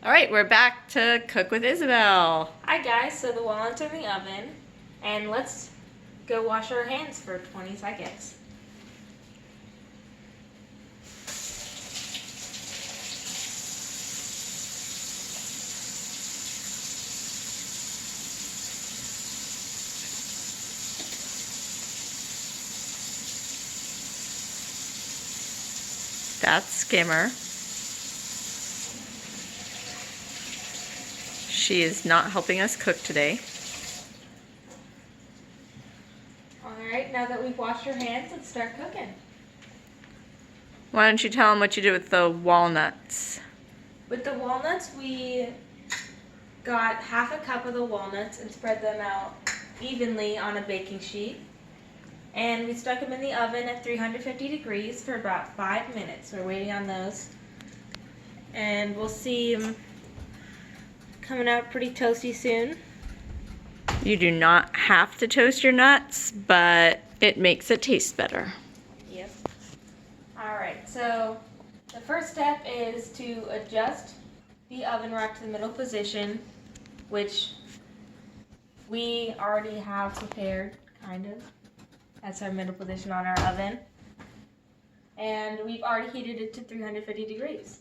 All right, we're back to cook with Isabel. Hi guys, so the walnuts are in the oven, and let's go wash our hands for 20 seconds. That's Skimmer. She is not helping us cook today. Alright, now that we've washed our hands, let's start cooking. Why don't you tell them what you did with the walnuts? With the walnuts, we got half a cup of the walnuts and spread them out evenly on a baking sheet. And we stuck them in the oven at 350 degrees for about 5 minutes. We're waiting on those. And we'll see them coming out pretty toasty soon. You do not have to toast your nuts, but it makes it taste better. Yep. Alright, so the first step is to adjust the oven rack to the middle position, which we already have prepared, kind of. That's our middle position on our oven. And we've already heated it to 350 degrees.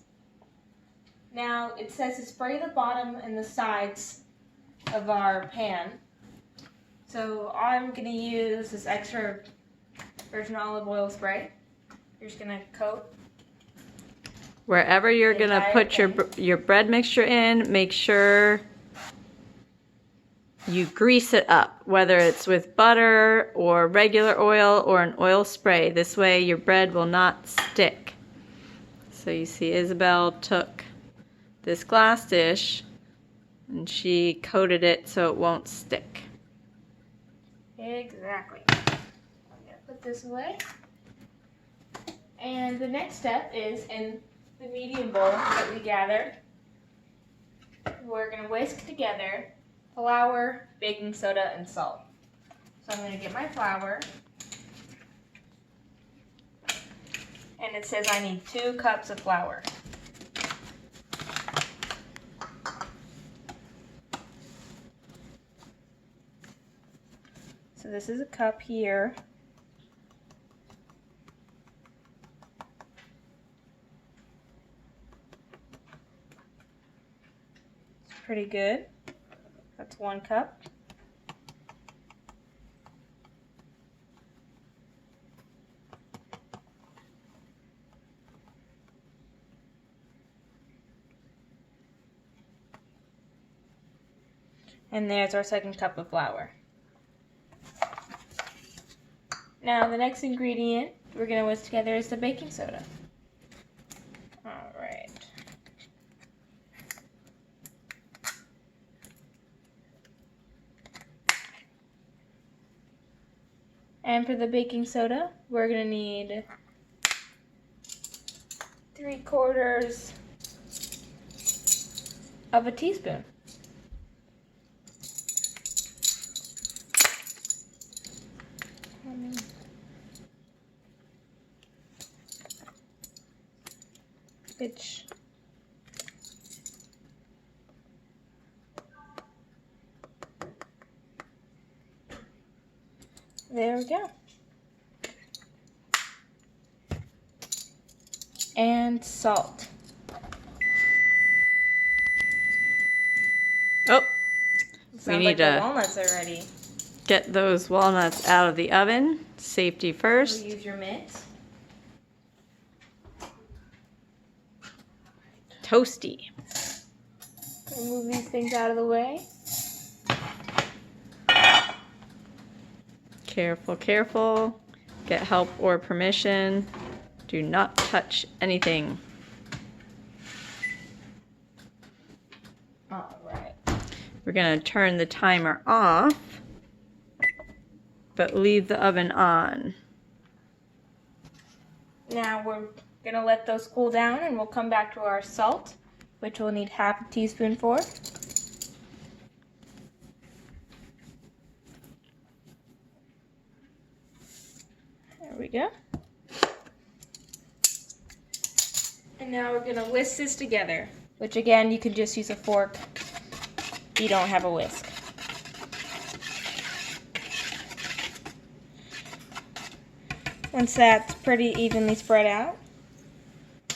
Now, it says to spray the bottom and the sides of our pan. So I'm going to use this extra virgin olive oil spray. You're just going to coat. Wherever you're The going to entire put your bread mixture in, make sure you grease it up, whether it's with butter or regular oil or an oil spray. This way your bread will not stick. So you see Isabel took this glass dish and she coated it so it won't stick. Exactly. I'm going to put this away. And the next step is in the medium bowl that we gathered. We're going to whisk together flour, baking soda, and salt. So I'm going to get my flour. And it says I need 2 cups of flour. So this is a cup here. It's pretty good. That's 1 cup. And there's our 2nd cup of flour. Now the next ingredient we're going to whisk together is the baking soda. Alright. And for the baking soda, we're going to need 3/4 of a teaspoon. Which there we go. And salt. Oh, Sounds need like the to walnuts are ready. get those walnuts out of the oven. Safety first. Use your mitt. Toasty. Move these things out of the way. Careful, careful. Get help or permission. Do not touch anything. Alright. We're going to turn the timer off, but leave the oven on. Now we're going to let those cool down and we'll come back to our salt, which we'll need 1/2 teaspoon for. There we go. And now we're going to whisk this together. which again, you could just use a fork if you don't have a whisk. Once that's pretty evenly spread out,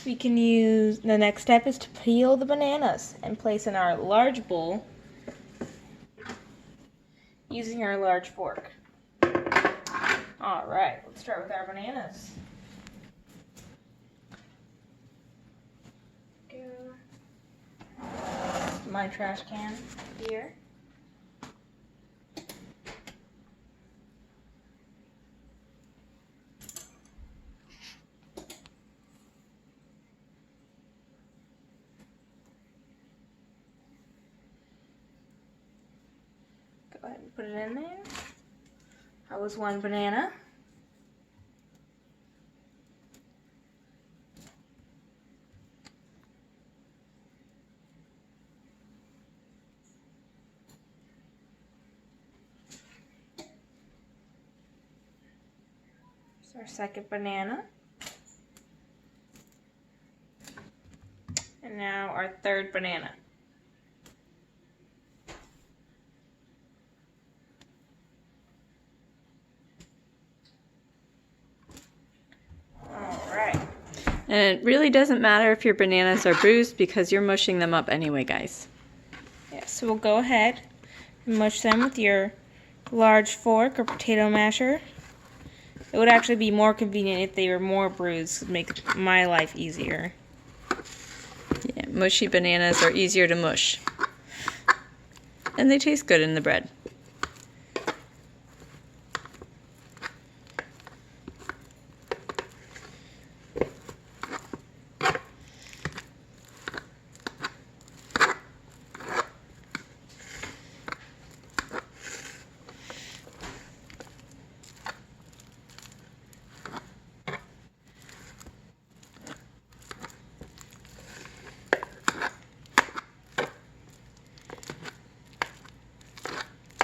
we can use, the next step is to peel the bananas and place in our large bowl using our large fork. Alright, let's start with our bananas. My trash can here. Go ahead and put it in there. That was one banana. Here's our second banana. And now our third banana. And it really doesn't matter if your bananas are bruised because you're mushing them up anyway, guys. Yeah, so we'll go ahead and mush them with your large fork or potato masher. It would actually be more convenient if they were more bruised. It would make my life easier. Yeah, mushy bananas are easier to mush. And they taste good in the bread.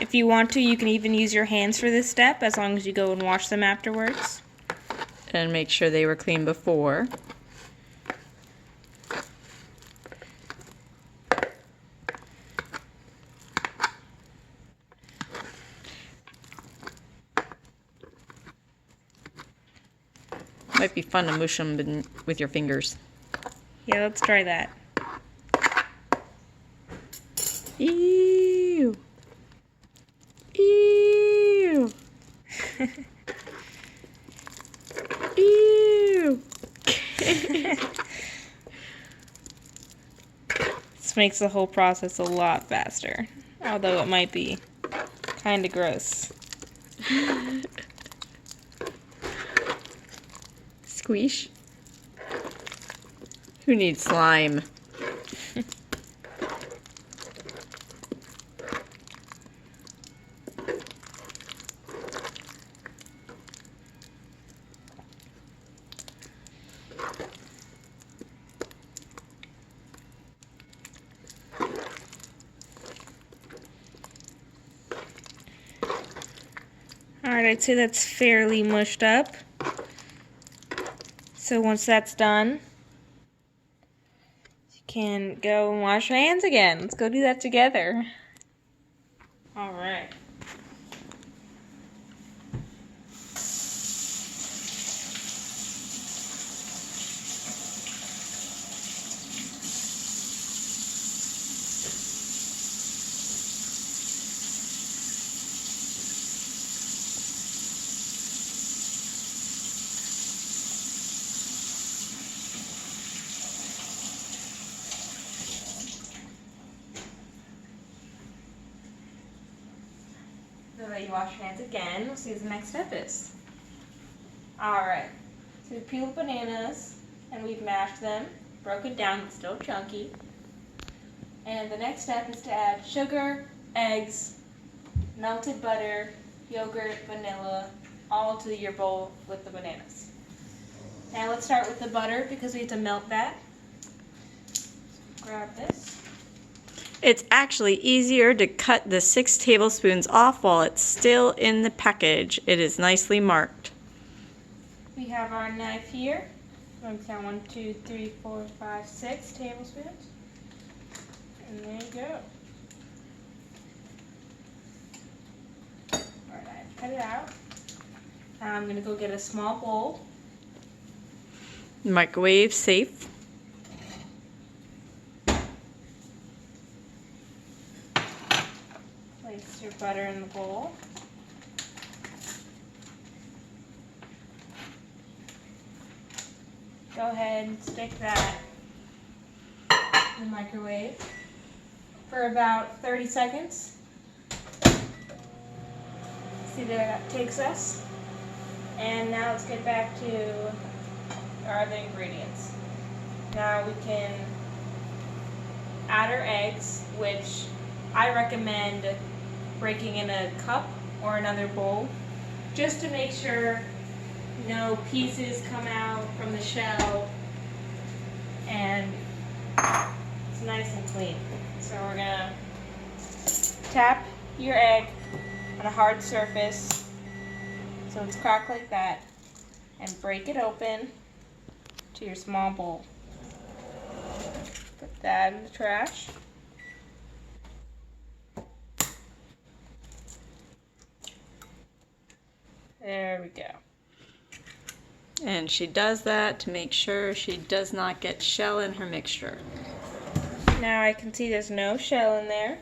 If you want to, you can even use your hands for this step as long as you go and wash them afterwards. And make sure they were clean before. Might be fun to mush them with your fingers. Yeah, let's try that. Ew. Ew. Ew. This makes the whole process a lot faster, although it might be kind of gross. Squeesh. Who needs slime? Alright, I'd say that's fairly mushed up. So once that's done, you can go and wash your hands again. Let's go do that together. Alright. So that you wash your hands again, we'll see what the next step is. Alright, so we peeled bananas and we've mashed them, broken down, it's still chunky. And the next step is to add sugar, eggs, melted butter, yogurt, vanilla, all to your bowl with the bananas. Now let's start with the butter because we have to melt that. So grab this. It's actually easier to cut the 6 tablespoons off while it's still in the package. It is nicely marked. We have our knife here. I'm going to count 1, 2, 3, 4, 5, 6 tablespoons. And there you go. Alright, I cut it out. Now I'm going to go get a small bowl. Microwave safe. Place your butter in the bowl. Go ahead and stick that in the microwave for about 30 seconds. See where that takes us. And now let's get back to our other ingredients. Now we can add our eggs, which I recommend breaking in a cup or another bowl, just to make sure no pieces come out from the shell and it's nice and clean. So we're gonna tap your egg on a hard surface so it's cracked like that and break it open to your small bowl. Put that in the trash. There we go. And she does that to make sure she does not get shell in her mixture. Now I can see there's no shell in there.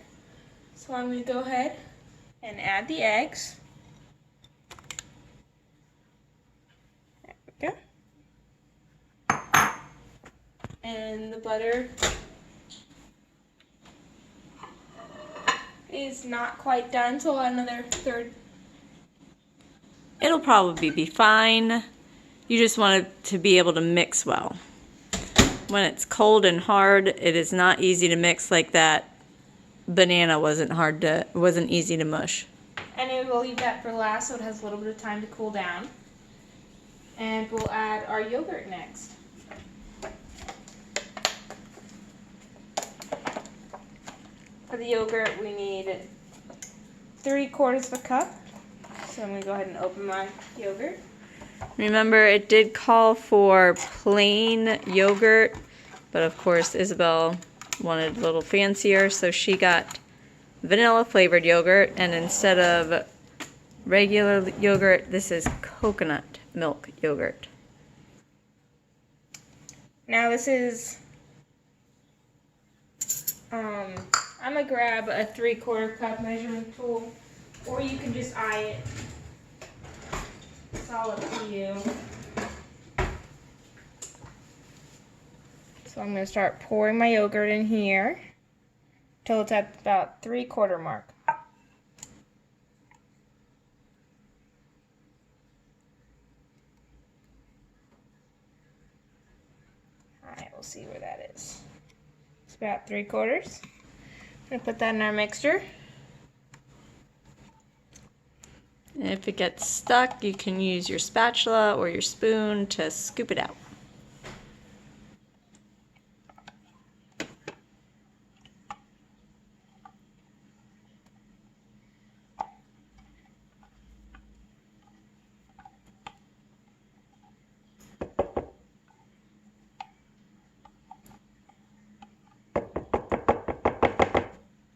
So I'm going to go ahead and add the eggs. There we go. And the butter is not quite done, so I'll add another third. It'll probably be fine. You just want it to be able to mix well. When it's cold and hard, it is not easy to mix like that. Banana wasn't easy to mush. And we'll leave that for last so it has a little bit of time to cool down. And we'll add our yogurt next. For the yogurt, we need 3/4 of a cup. So I'm going to go ahead and open my yogurt. Remember, it did call for plain yogurt, but of course Isabel wanted a little fancier, so she got vanilla flavored yogurt, and instead of regular yogurt, this is coconut milk yogurt. Now this is, I'm going to grab a 3/4 cup measuring tool, or you can just eye it. It's all up to you. So I'm going to start pouring my yogurt in here till it's at about 3/4 mark. Alright, we'll see where that is. It's about 3/4. I'm going to put that in our mixture. And if it gets stuck, you can use your spatula or your spoon to scoop it out.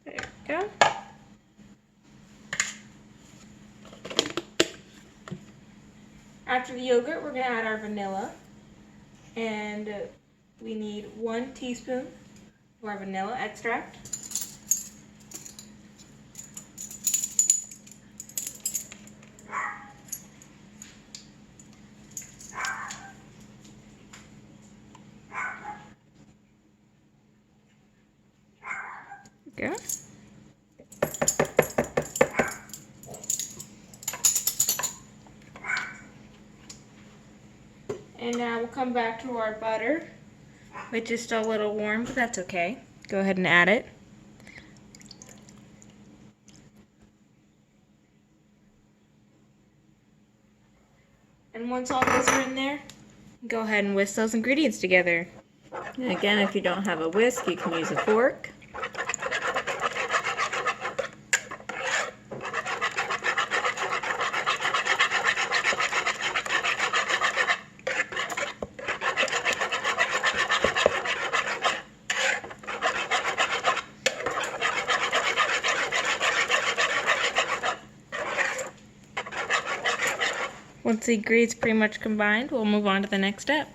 There we go. After the yogurt, we're going to add our vanilla, and we need 1 teaspoon of our vanilla extract. There we go. And now we'll come back to our butter, which is still a little warm, but that's okay. Go ahead and add it. And once all those are in there, go ahead and whisk those ingredients together. And again, if you don't have a whisk, you can use a fork. Once the ingredients pretty much combined, we'll move on to the next step.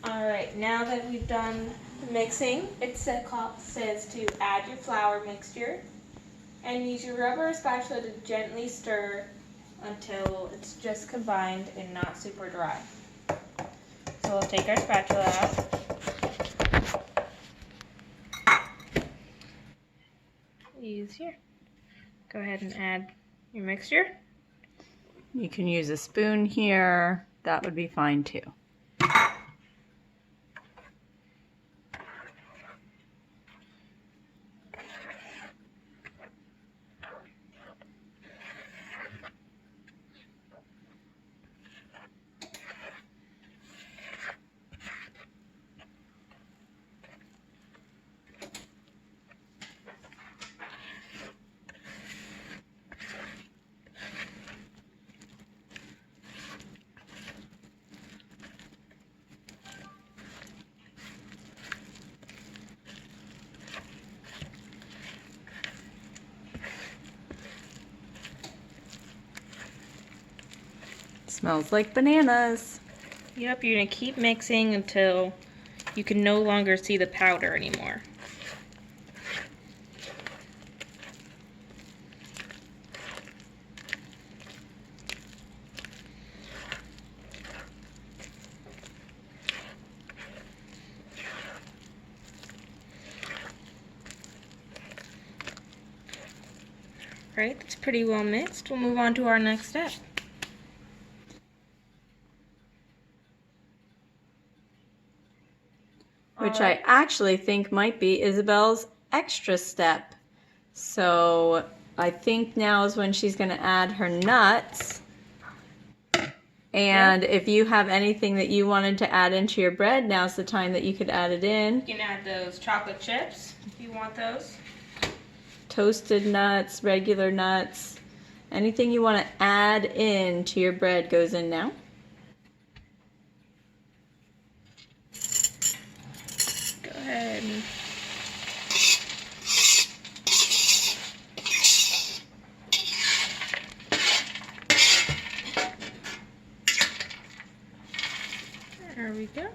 Alright, now that we've done the mixing, it says to add your flour mixture and use your rubber spatula to gently stir until it's just combined and not super dry. So we'll take our spatula out. Use here. Go ahead and add your mixture. You can use a spoon here. That would be fine too. Smells like bananas. Yep, you're going to keep mixing until you can no longer see the powder anymore. Alright, that's pretty well mixed. We'll move on to our next step. Which I actually think might be Isabel's extra step. So I think now is when she's going to add her nuts. And if you have anything that you wanted to add into your bread, now's the time that you could add it in. You can add those chocolate chips if you want those. Toasted nuts, regular nuts. Anything you want to add in to your bread goes in now. Go ahead. There we go.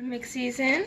Mix these in.